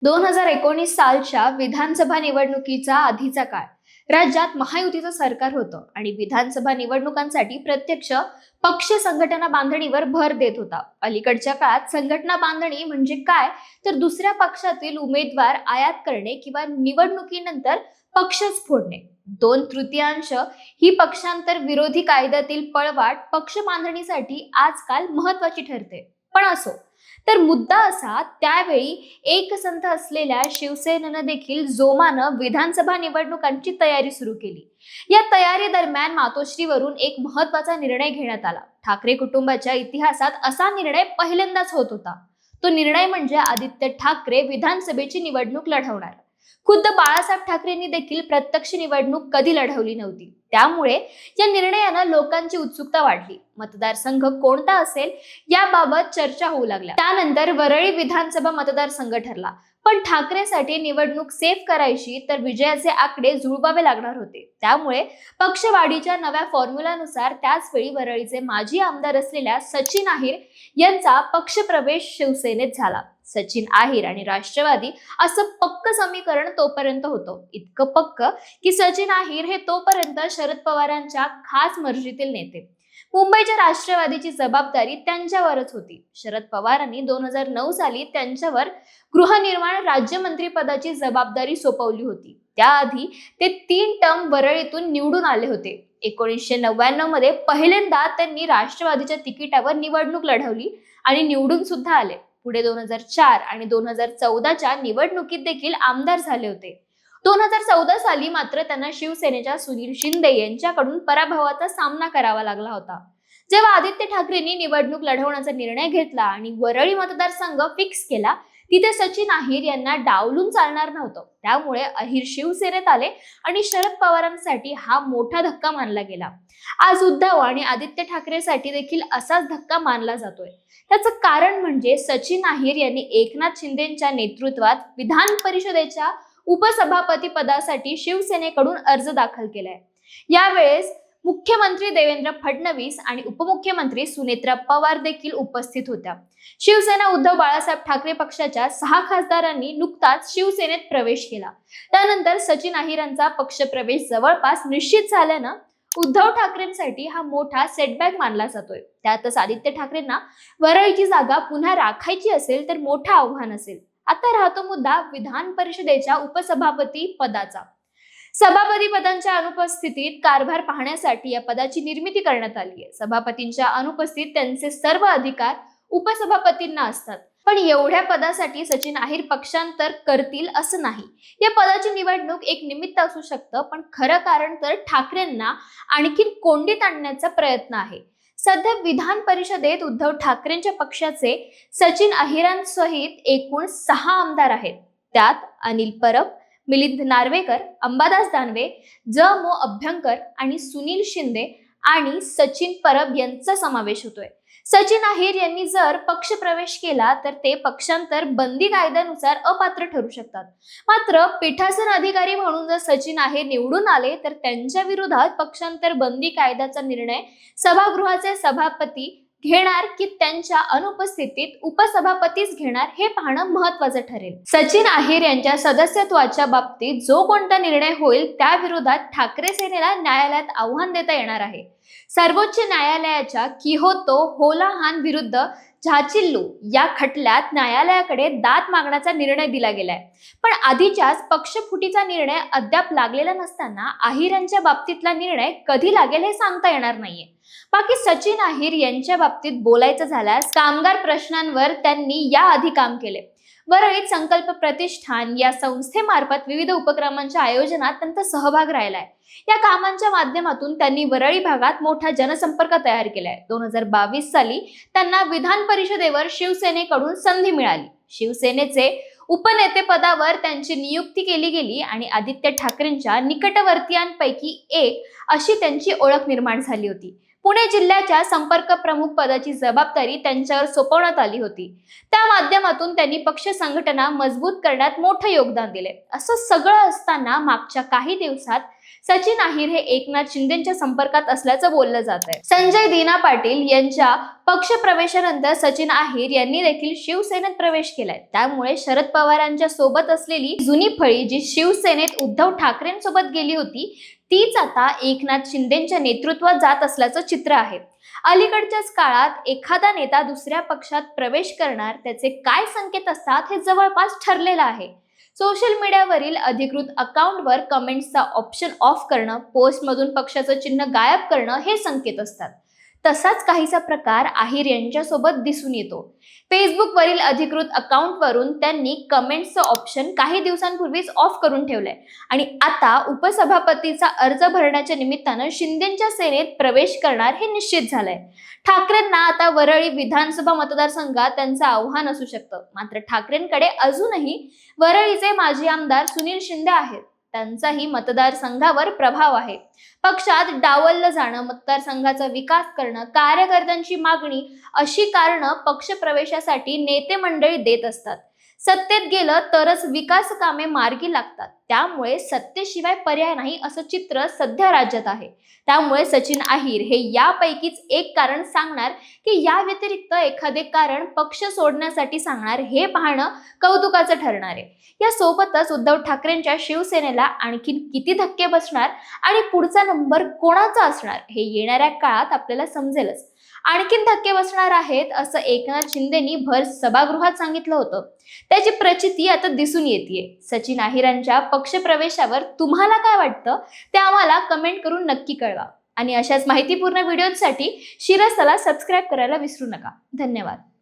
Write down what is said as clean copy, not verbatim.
2019 सालच्या विधानसभा निवडणुकीचा आधीचा काळ राज्यात महायुतीचं सरकार होतं आणि विधानसभा निवडणुकांसाठी प्रत्यक्ष पक्ष संघटना बांधणीवर भर देत होता. अलीकडच्या काळात संघटना बांधणी म्हणजे काय तर दुसऱ्या पक्षातील उमेदवार आयात करणे किंवा निवडणुकीनंतर पक्षच फोडणे. 2/3 ही पक्षांतर विरोधी कायद्यातील पळवाट पक्ष बांधणीसाठी आजकाल महत्वाची ठरते. पण असो, तर मुद्दा असा, त्यावेळी एकसंध असलेल्या शिवसेनेनं देखील जोमानं विधानसभा निवडणुकांची तयारी सुरू केली. या तयारी दरम्यान मातोश्रीवरून एक महत्वाचा निर्णय घेण्यात आला. ठाकरे कुटुंबाच्या इतिहासात असा निर्णय पहिल्यांदाच होत होता. तो निर्णय म्हणजे आदित्य ठाकरे विधानसभेची निवडणूक लढवणार. खुद्द बाळासाहेब ठाकरेंनी देखील प्रत्यक्ष निवडणूक कधी लढवली नव्हती. त्यामुळे या निर्णयानं लोकांची उत्सुकता वाढली. मतदारसंघ कोणता असेल याबाबत चर्चा होऊ लागल्या. त्यानंतर वरळी विधानसभा मतदारसंघ ठरला. पण ठाकरेसाठी निवडणूक सेफ करायची तर विजयाचे आकडे जुळवावे लागणार होते. त्यामुळे पक्षवाढीच्या नव्या फॉर्म्युलानुसार त्याच वेळी वरळीचे माजी आमदार असलेल्या सचिन अहिर यांचा पक्षप्रवेश शिवसेनेत झाला. सचिन अहिर आणि राष्ट्रवादी असं पक्क समीकरण तोपर्यंत होतं. इतकं पक्क की सचिन अहिर हे तोपर्यंत शरद पवारांच्या खास मर्जीतील नेते. मुंबईच्या राष्ट्रवादीची जबाबदारी त्यांच्यावरच होती. शरद पवारांनी 2009 साली त्यांच्यावर गृहनिर्माण राज्यमंत्री पदाची जबाबदारी सोपवली होती. त्याआधी ते 3 टर्म वरळीतून निवडून आले होते. 1999 मध्ये पहिल्यांदा त्यांनी राष्ट्रवादीच्या तिकिटावर निवडणूक लढवली आणि निवडून सुद्धा आले. पुढे 2004 आणि 2014च्या निवडणुकीत देखील आमदार झाले होते. 2014 साली मात्र त्यांना शिवसेनेच्या सुनील शिंदे यांच्याकडून पराभवाचा सामना करावा लागला होता. जेव्हा आदित्य ठाकरेंनी निवडणूक लढवण्याचा निर्णय घेतला आणि वरळी मतदारसंघ फिक्स केला, तिथे सचिन अहिर यांना डावलून चालणार नव्हतं. त्यामुळे अहिर शिवसेनेत आले आणि शरद पवारांसाठी हा मोठा धक्का मानला गेला. आज उद्धव आणि आदित्य ठाकरेसाठी देखील असाच धक्का मानला जातोय. त्याचं कारण म्हणजे सचिन अहिर यांनी एकनाथ शिंदेच्या नेतृत्वात विधान परिषदेच्या उपसभापती पदासाठी शिवसेनेकडून अर्ज दाखल केलाय. यावेळेस मुख्यमंत्री देवेंद्र फडणवीस आणि उपमुख्यमंत्री सुनेत्रा पवार देखील उपस्थित होत्या. शिवसेना उद्धव बाळासाहेब ठाकरे पक्षाच्या 6 खासदारांनी नुकताच शिवसेनेत प्रवेश केला. त्यानंतर सचिन अहिरांचा पक्षप्रवेश जवळपास निश्चित झाल्यानं उद्धव ठाकरेंसाठी हा मोठा सेटबॅक मानला जातोय. त्यातच आदित्य ठाकरेंना वरळीची जागा पुन्हा राखायची असेल तर मोठं आव्हान असेल. आता राहतो मुद्दा विधान परिषदेच्या उपसभापती पदाचा. सभापती पदांच्या अनुपस्थितीत कारभार पाहण्यासाठी या पदाची निर्मिती करण्यात आली आहे. सभापतींच्या अनुपस्थितीत त्यांचे सर्व अधिकार उपसभापतींना असतात. पण एवढ्या पदासाठी सचिन अहिर पक्षांतर करतील असं नाही. या पदाची निवडणूक एक निमित्त असू शकतं, पण खरं कारण तर ठाकरेंना आणखी कोंडीत आणण्याचा प्रयत्न आहे. सध्या विधान परिषदेत उद्धव ठाकरेंच्या पक्षाचे सचिन अहिरांसहित एकूण 6 आमदार आहेत. त्यात अनिल परब, मिलिंद नार्वेकर, अंबादास दानवे, ज.मो. अभ्यंकर आणि सुनील शिंदे आणि सचिन परब यांचा समावेश होतोय. सचिन अहिर यांनी जर पक्ष प्रवेश केला तर ते पक्षांतर बंदी कायद्यानुसार अपात्र ठरू शकतात. मात्र पीठासन अधिकारी म्हणून जर सचिन अहिर निवडून आले तर त्यांच्या विरोधात पक्षांतर बंदी कायद्याचा निर्णय सभागृहाचे सभापती घेणार की त्यांच्या अनुपस्थितीत उपसभापतीच घेणार हे पाहणं महत्वाचं ठरेल. सचिन अहिर यांच्या सदस्यत्वाच्या बाबतीत जो कोणता निर्णय होईल त्या विरोधात ठाकरे सेनेला न्यायालयात आव्हान देता येणार आहे. सर्वोच्च न्यायालयाच्या किहोतो होलाहान विरुद्ध झाचिल्लू या खटल्यात न्यायालयाकडे दाद मागण्याचा निर्णय दिला गेलाय. पण आधीच्याच पक्षफुटीचा निर्णय अद्याप लागलेला नसताना अहिरांच्या बाबतीतला निर्णय कधी लागेल हे सांगता येणार नाहीये. बाकी सचिन अहिर यांच्या बाबतीत बोलायचं झाल्यास कामगार प्रश्नांवर त्यांनी याआधी काम केले. वरळीत संकल्प प्रतिष्ठान या संस्थेमार्फत विविध उपक्रमांच्या आयोजनात त्यांचा सहभाग राहिलाय. या कामांच्या माध्यमातून त्यांनी वरळी भागात मोठा जनसंपर्क तयार केलाय. 2022 साली त्यांना विधान परिषदेवर शिवसेनेकडून संधी मिळाली. शिवसेनेचे उपनेते पदावर त्यांची नियुक्ती केली गेली आणि आदित्य ठाकरेंच्या निकटवर्तीयांपैकी एक अशी त्यांची ओळख निर्माण झाली होती. पुणे जिल्ह्याच्या संपर्क प्रमुख पदाची जबाबदारी त्यांच्यावर सोपवण्यात आली होती. त्या माध्यमातून त्यांनी पक्ष संघटना मजबूत करण्यात मोठं योगदान दिले. असं सगळं असताना मागच्या काही दिवसात सचिन अहिर हे एकनाथ शिंदेच्या संपर्कात असल्याचं बोललं जात आहे. संजय दीना पाटील यांच्या पक्ष प्रवेशानंतर सचिन अहिर यांनी देखील शिवसेनेत प्रवेश केलाय. त्यामुळे शरद पवारांच्या सोबत असलेली जुनी फळी जी शिवसेनेत उद्धव ठाकरेंसोबत गेली होती तीच आता एकनाथ शिंदेच्या नेतृत्वात जात असल्याचं चित्र आहे. अलीकडच्याच काळात एखादा नेता दुसऱ्या पक्षात प्रवेश करणार त्याचे काय संकेत असतात हे जवळपास ठरलेलं आहे. सोशल मीडियावरील अधिकृत अकाउंटवर कमेंट्सचा ऑप्शन ऑफ करणं, पोस्टमधून पक्षाचं चिन्ह गायब करणं हे संकेत असतात. तसाच काहीसा प्रकार अहिर यांच्यासोबत दिसून येतो. फेसबुकवरील अधिकृत अकाउंटवरून त्यांनी कमेंट्सचं ऑप्शन काही दिवसांपूर्वीच ऑफ करून ठेवलंय आणि आता उपसभापतीचा अर्ज भरण्याच्या निमित्तानं शिंदेच्या सेनेत प्रवेश करणार हे निश्चित झालंय. ठाकरेंना आता वरळी विधानसभा मतदारसंघात त्यांचं आव्हान असू शकतं. मात्र ठाकरेंकडे अजूनही वरळीचे माजी आमदार सुनील शिंदे आहेत. त्यांचाही मतदारसंघावर प्रभाव आहे. पक्षात डावललं जाणं, मतदारसंघाचा विकास करणं, कार्यकर्त्यांची मागणी अशी कारणं पक्ष प्रवेशासाठी नेते मंडळी देत असतात. सत्तेत गेलं तरच विकास कामे मार्गी लागतात. त्यामुळे सत्तेशिवाय पर्याय नाही असं चित्र सध्या राज्यात आहे. त्यामुळे सचिन अहिर हे यापैकीच एक कारण सांगणार की या व्यतिरिक्त एखादे कारण पक्ष सोडण्यासाठी सांगणार हे पाहणं कौतुकाचं ठरणार आहे. या सोबतच उद्धव ठाकरेंच्या शिवसेनेला आणखीन किती धक्के बसणार आणि पुढचा नंबर कोणाचा असणार हे येणाऱ्या काळात आपल्याला समजेलच. आणखीन धक्के बसणार आहेत असं एकनाथ शिंदेनी भर सभागृहात सांगितलं होतं. त्याची प्रचिती आता दिसून येतेय. सचिन अहिरांच्या पक्षप्रवेशावर तुम्हाला काय वाटतं ते आम्हाला कमेंट करून नक्की कळवा आणि अशाच माहितीपूर्ण व्हिडिओसाठी शिरस्थला सबस्क्राईब करायला विसरू नका. धन्यवाद.